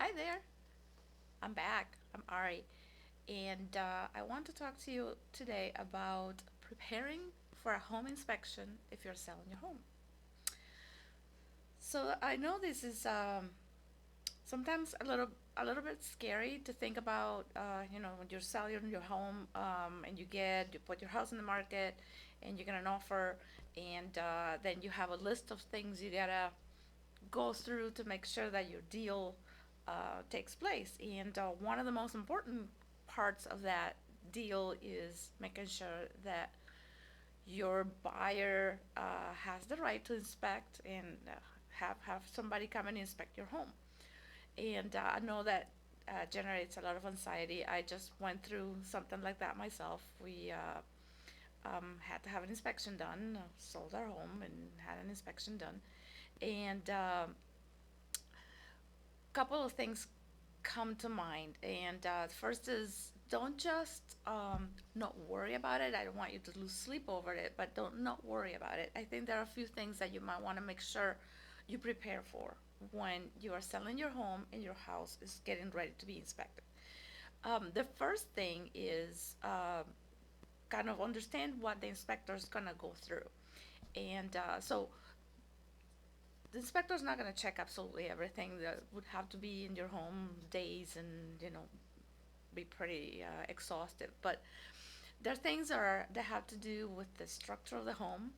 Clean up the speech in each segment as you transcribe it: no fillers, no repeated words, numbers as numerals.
Hi there, I'm back. I'm Ari, and I want to talk to you today about preparing for a home inspection if you're selling your home. So I know this is sometimes a little bit scary to think about. When you're selling your home and you put your house in the market, and you get an offer, and then you have a list of things you gotta go through to make sure that your deal takes place. And one of the most important parts of that deal is making sure that your buyer has the right to inspect and have somebody come and inspect your home. And I know that generates a lot of anxiety. I just went through something like that myself. We had to have an inspection done, sold our home and had an inspection done. And couple of things come to mind. And first is don't just not worry about it. I don't want you to lose sleep over it, but don't not worry about it. I think there are a few things that you might want to make sure you prepare for when you are selling your home and your house is getting ready to be inspected. The first thing is kind of understand what the inspector is going to go through. And so the inspector's not going to check absolutely everything that would have to be in your home days and be pretty exhaustive. But there are things that have to do with the structure of the home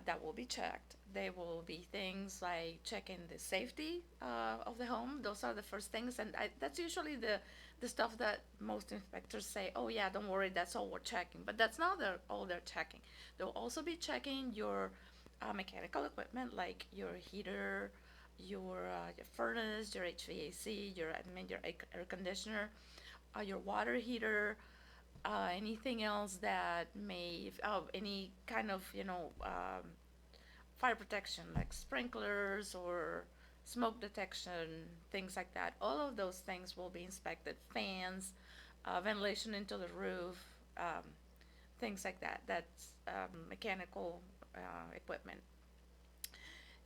that will be checked. There will be things like checking the safety of the home. Those are the first things, and that's usually the stuff that most inspectors say, "Oh yeah, don't worry, that's all we're checking." But that's not all they're checking. They'll also be checking your mechanical equipment, like your heater, your furnace, your HVAC, your air conditioner, your water heater, anything else that may, any kind of, fire protection like sprinklers or smoke detection, things like that. All of those things will be inspected. Fans, ventilation into the roof, things like that. That's mechanical equipment.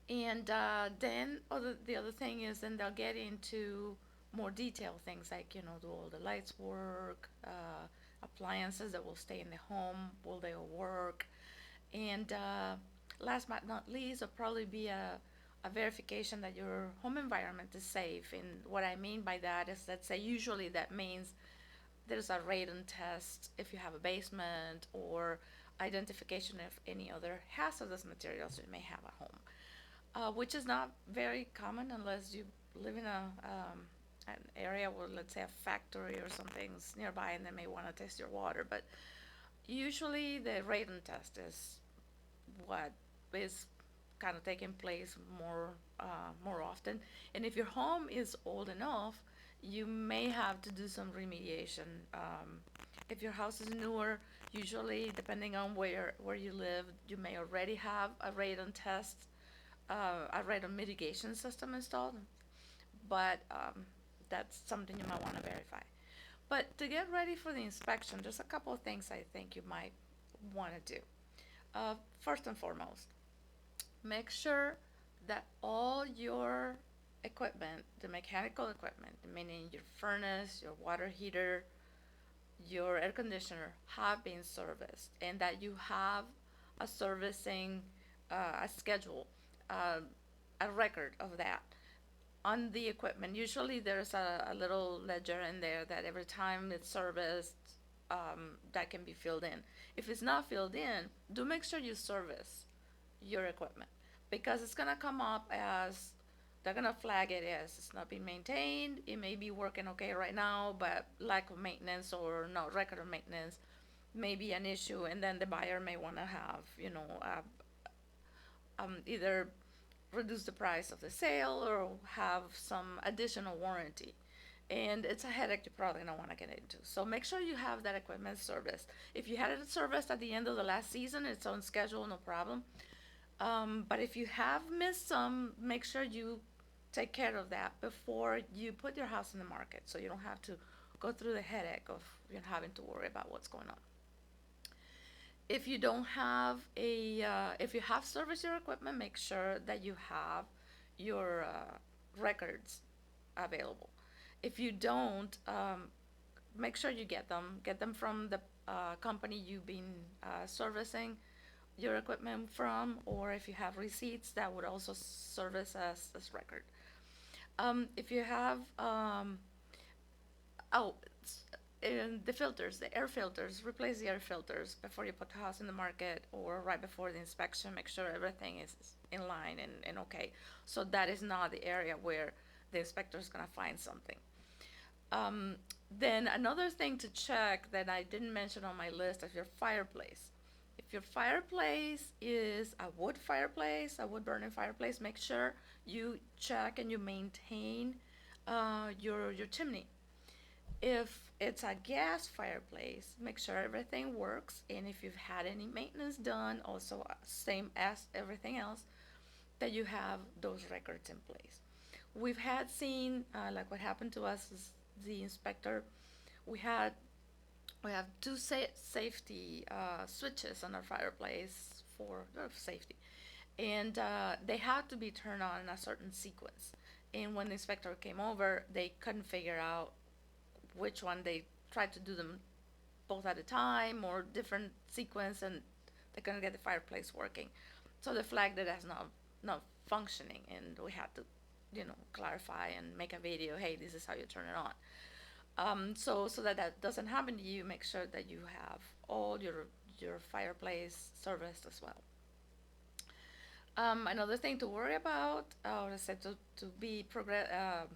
And the other thing is then they'll get into more detailed things like, do all the lights work, appliances that will stay in the home, will they all work? And last but not least, will probably be a verification that your home environment is safe. And what I mean by that is, let's say, usually that means there's a radon test if you have a basement, or identification of any other hazardous materials you may have at home, which is not very common unless you live in an area where, let's say, a factory or something's nearby and they may want to test your water. But usually the radon test is what is kind of taking place more often. And if your home is old enough, you may have to do some remediation. If your house is newer, usually depending on where you live, you may already have a radon test, a radon mitigation system installed, but that's something you might want to verify. But to get ready for the inspection, there's a couple of things I think you might want to do. First and foremost, make sure that all your equipment, the mechanical equipment, meaning your furnace, your water heater, your air conditioner, have been serviced, and that you have a servicing, a schedule, uh, a record of that on the equipment. Usually there's a little ledger in there that every time it's serviced, that can be filled in. If it's not filled in, do make sure you service your equipment, because it's gonna come up as, they're gonna flag it as it's not being maintained. It may be working okay right now, but lack of maintenance or no record of maintenance may be an issue, and then the buyer may want to have, either reduce the price of the sale or have some additional warranty. And it's a headache you probably don't want to get into. So make sure you have that equipment serviced. If you had it serviced at the end of the last season, it's on schedule, no problem. But if you have missed some, make sure you take care of that before you put your house in the market, so you don't have to go through the headache of having to worry about what's going on. If you don't have if you have serviced your equipment, make sure that you have your records available. If you don't, make sure you get them. Get them from the company you've been servicing your equipment from, or if you have receipts, that would also service as record. If you have, oh, and the filters, the air filters, replace the air filters before you put the house in the market or right before the inspection. Make sure everything is in line and okay. So that is not the area where the inspector is going to find something. Um, then another thing to check that I didn't mention on my list is your fireplace. If your fireplace is a wood fireplace, a wood burning fireplace, make sure you check and you maintain your chimney. If it's a gas fireplace, make sure everything works, and if you've had any maintenance done, also same as everything else, that you have those records in place. We've had seen like what happened to us is the inspector. We had we have two safety switches on our fireplace for safety, and they had to be turned on in a certain sequence. And when the inspector came over, they couldn't figure out which one. They tried to do them both at a time or different sequence, and they couldn't get the fireplace working. So they flagged it as not functioning, and we had to, clarify and make a video. Hey, this is how you turn it on. So that doesn't happen to you, make sure that you have all your fireplace serviced as well. Another thing to worry about, or I said to be proactive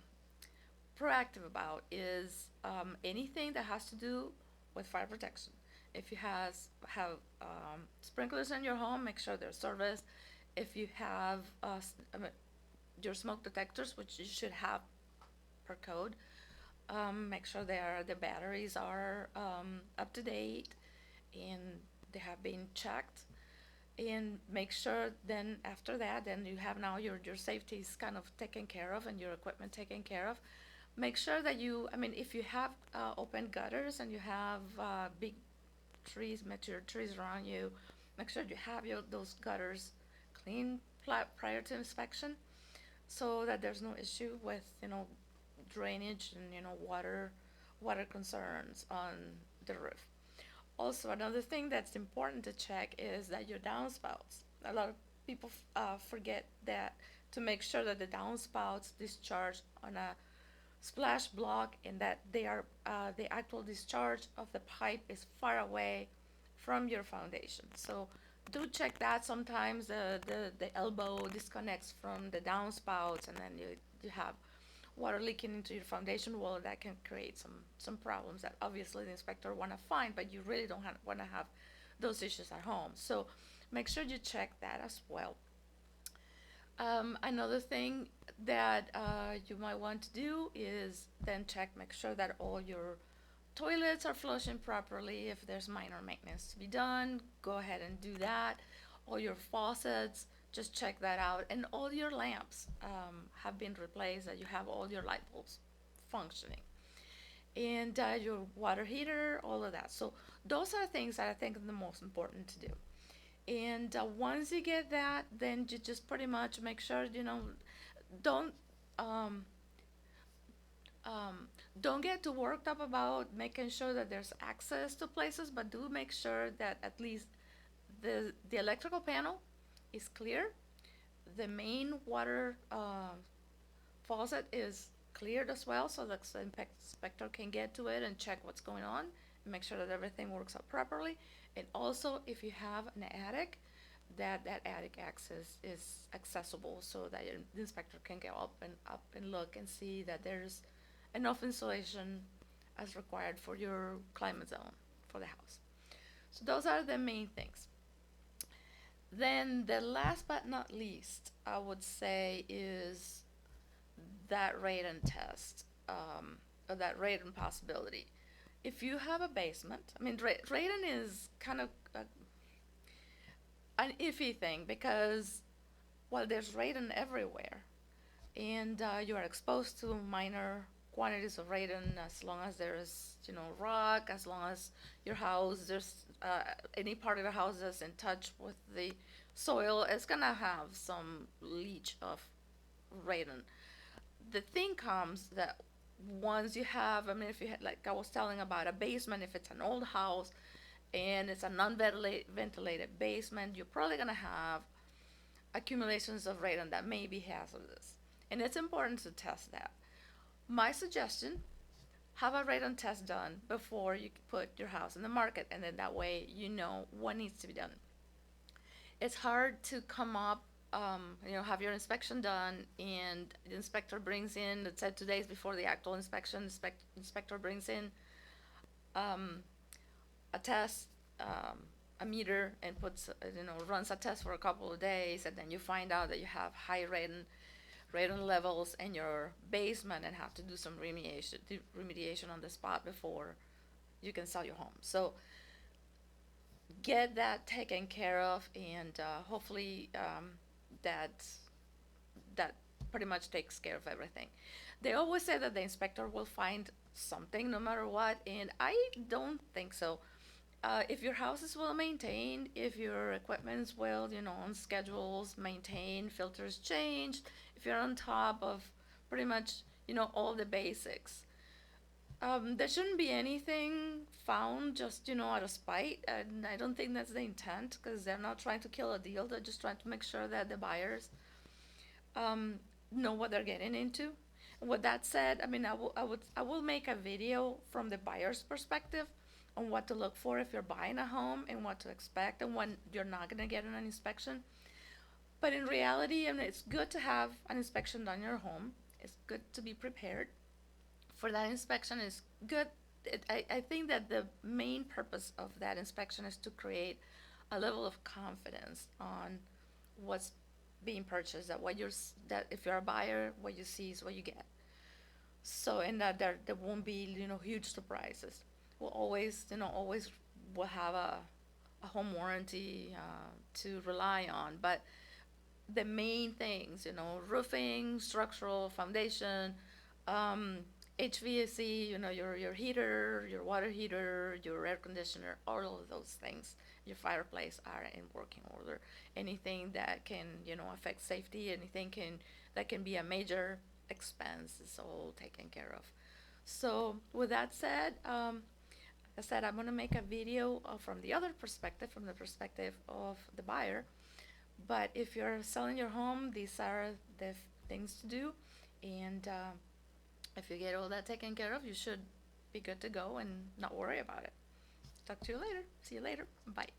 about, is anything that has to do with fire protection. If you have sprinklers in your home, make sure they're serviced. If you have your smoke detectors, which you should have per code, make sure the batteries are up to date and they have been checked. And make sure then after that, then you have now your safety is kind of taken care of and your equipment taken care of. Make sure that if you have open gutters and you have big trees, mature trees around you, make sure you have those gutters clean prior to inspection, so that there's no issue with drainage and water concerns on the roof. Also, another thing that's important to check is that your downspouts. A lot of people forget that, to make sure that the downspouts discharge on a splash block, and that the actual discharge of the pipe is far away from your foundation. So do check that. Sometimes the elbow disconnects from the downspouts, and then you have water leaking into your foundation wall. That can create some problems that obviously the inspector want to find, but you really don't want to have those issues at home. So make sure you check that as well. Another thing that you might want to do is then make sure that all your toilets are flushing properly. If there's minor maintenance to be done, go ahead and do that. All your faucets, just check that out. And all your lamps have been replaced, that you have all your light bulbs functioning. And your water heater, all of that. So those are things that I think are the most important to do. And once you get that, then you just pretty much make sure, don't um, don't get too worked up about making sure that there's access to places, but do make sure that at least the electrical panel is clear, the main water faucet is cleared as well, so that the inspector can get to it and check what's going on and make sure that everything works out properly. And also, if you have an attic, that attic access is accessible, so that the inspector can go up and look and see that there's enough insulation as required for your climate zone for the house. So those are the main things. Then the last but not least, I would say, is that radon test, or that radon possibility. If you have a basement, radon is kind of an iffy thing, because, well, there's radon everywhere, and you are exposed to minor quantities of radon as long as there's rock, as long as your house, there's any part of your house that's in touch with the soil, it's gonna have some leach of radon. the thing comes that once you have, I mean, if you had, like I was telling about a basement, if it's an old house and it's a non-ventilated basement, you're probably gonna have accumulations of radon that may be hazardous. And it's important to test that. My suggestion, have a radon test done before you put your house in the market, and then that way you know what needs to be done. It's hard to come up, have your inspection done, and the inspector brings in, let's say 2 days before the actual inspection, inspector brings in um, a test, a meter, and runs a test for a couple of days, and then you find out that you have high radon levels in your basement and have to do some remediation on the spot before you can sell your home. So get that taken care of, and hopefully that that pretty much takes care of everything. They always say that the inspector will find something no matter what, and I don't think so. If your house is well maintained, if your equipment is well, on schedules, maintained, filters changed, if you're on top of pretty much, all the basics, there shouldn't be anything found just, out of spite. And I don't think that's the intent, because they're not trying to kill a deal. They're just trying to make sure that the buyers um, know what they're getting into. With that said, I mean, I will make a video from the buyer's perspective on what to look for if you're buying a home, and what to expect, and when you're not going to get an inspection. But in reality, I mean, it's good to have an inspection done in your home. It's good to be prepared for that inspection. Is good. I think that the main purpose of that inspection is to create a level of confidence on what's being purchased. That if you're a buyer, what you see is what you get. So, and that there won't be, huge surprises. We'll always will have a home warranty to rely on. But the main things, roofing, structural, foundation, um, HVAC, your heater, your water heater, your air conditioner, all of those things, your fireplace are in working order. Anything that can, affect safety, that can be a major expense is all taken care of. So with that said, I said I'm gonna make a video from the other perspective, from the perspective of the buyer. But if you're selling your home, these are the things to do, and if you get all that taken care of, you should be good to go and not worry about it. Talk to you later. See you later. Bye.